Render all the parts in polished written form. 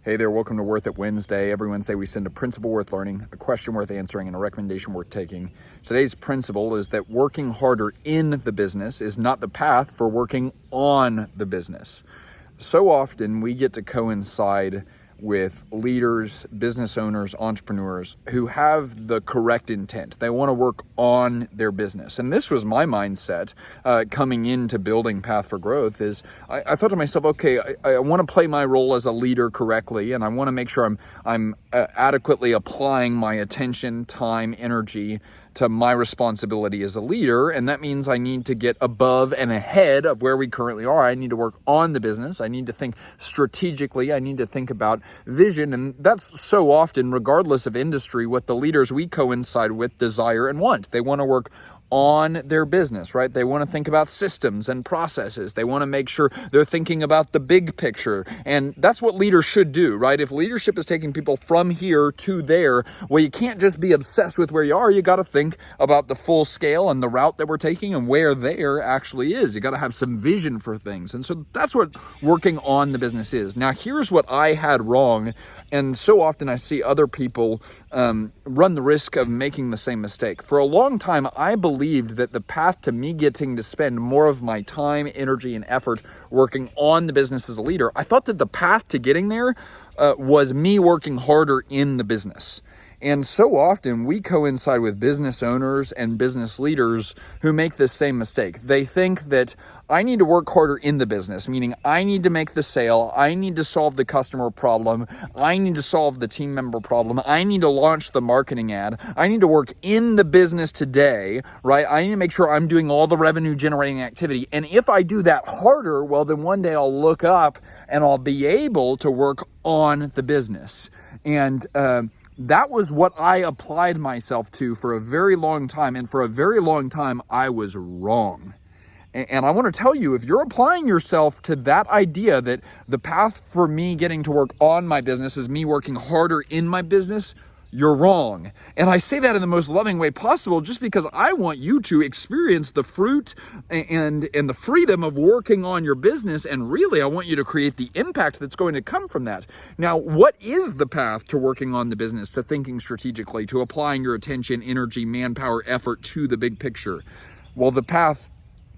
Hey there, welcome to Worth It Wednesday. Every Wednesday we send a principle worth learning, a question worth answering, and a recommendation worth taking. Today's principle is that working harder in the business is not the path for working on the business. So often we get to coincide with leaders, business owners, entrepreneurs who have the correct intent. They want to work on their business. And this was my mindset coming into building Path for Growth is I thought to myself, okay, I want to play my role as a leader correctly, and I want to make sure I'm adequately applying my attention, time, energy to my responsibility as a leader. And that means I need to get above and ahead of where we currently are. I need to work on the business. I need to think strategically. I need to think about vision. And that's so often, regardless of industry, what the leaders we coincide with desire and want. They want to work on their business, right? They want to think about systems and processes. They want to make sure they're thinking about the big picture. And that's what leaders should do, right? If leadership is taking people from here to there, well, you can't just be obsessed with where you are. You got to think about the full scale and the route that we're taking and where there actually is. You got to have some vision for things. And so that's what working on the business is. Now, here's what I had wrong. And so often I see other people run the risk of making the same mistake. For a long time, I believed that the path to me getting to spend more of my time, energy, and effort working on the business as a leader, I thought that the path to getting there was me working harder in the business. And so often we coincide with business owners and business leaders who make this same mistake. They think that I need to work harder in the business, meaning I need to make the sale, I need to solve the customer problem, I need to solve the team member problem, I need to launch the marketing ad, I need to work in the business today, right? I need to make sure I'm doing all the revenue generating activity. And if I do that harder, well, then one day I'll look up and I'll be able to work on the business. And that was what I applied myself to for a very long time. And for a very long time, I was wrong. And I want to tell you, if you're applying yourself to that idea that the path for me getting to work on my business is me working harder in my business, you're wrong. And I say that in the most loving way possible just because I want you to experience the fruit and the freedom of working on your business. And really, I want you to create the impact that's going to come from that. Now, what is the path to working on the business, to thinking strategically, to applying your attention, energy, manpower, effort to the big picture? Well, the path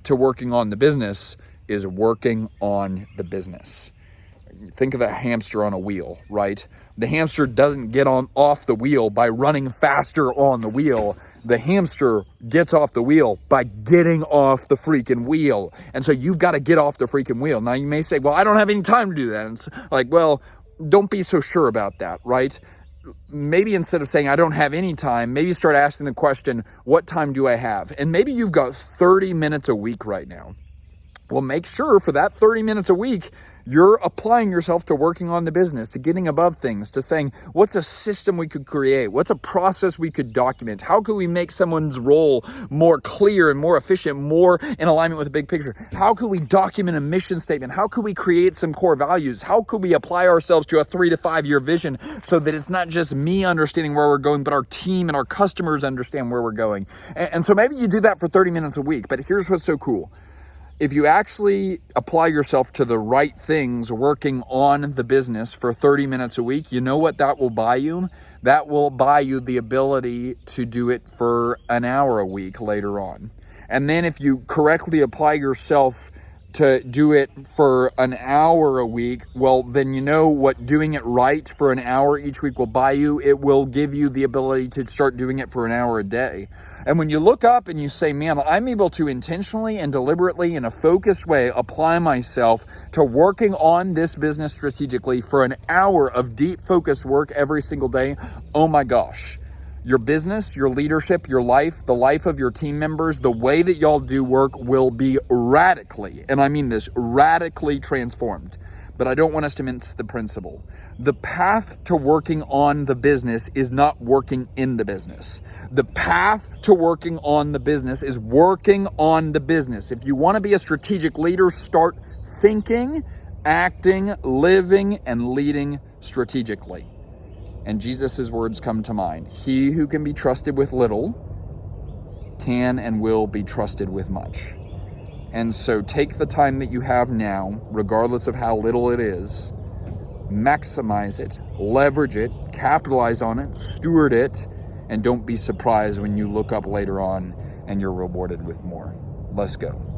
to working on the business is working on the business. Think of a hamster on a wheel, right? The hamster doesn't get off the wheel by running faster on the wheel. The hamster gets off the wheel by getting off the freaking wheel. And so you've got to get off the freaking wheel. Now you may say, well, I don't have any time to do that. And it's like, well, don't be so sure about that, right? Maybe instead of saying I don't have any time, maybe start asking the question, what time do I have? And maybe you've got 30 minutes a week right now. Well, make sure for that 30 minutes a week, you're applying yourself to working on the business, to getting above things, to saying, what's a system we could create? What's a process we could document? How could we make someone's role more clear and more efficient, more in alignment with the big picture? How could we document a mission statement? How could we create some core values? How could we apply ourselves to a 3 to 5 year vision so that it's not just me understanding where we're going, but our team and our customers understand where we're going? And so maybe you do that for 30 minutes a week, but here's what's so cool. If you actually apply yourself to the right things working on the business for 30 minutes a week, you know what that will buy you? That will buy you the ability to do it for an hour a week later on. And then if you correctly apply yourself to do it for an hour a week, well, then you know what doing it right for an hour each week will buy you. It will give you the ability to start doing it for an hour a day. And when you look up and you say, man, I'm able to intentionally and deliberately in a focused way apply myself to working on this business strategically for an hour of deep focused work every single day, oh my gosh. Your business, your leadership, your life, the life of your team members, the way that y'all do work will be radically, and I mean this, radically transformed. But I don't want us to mince the principle. The path to working on the business is not working in the business. The path to working on the business is working on the business. If you want to be a strategic leader, start thinking, acting, living, and leading strategically. And Jesus' words come to mind. He who can be trusted with little can and will be trusted with much. And so take the time that you have now, regardless of how little it is, maximize it, leverage it, capitalize on it, steward it, and don't be surprised when you look up later on and you're rewarded with more. Let's go.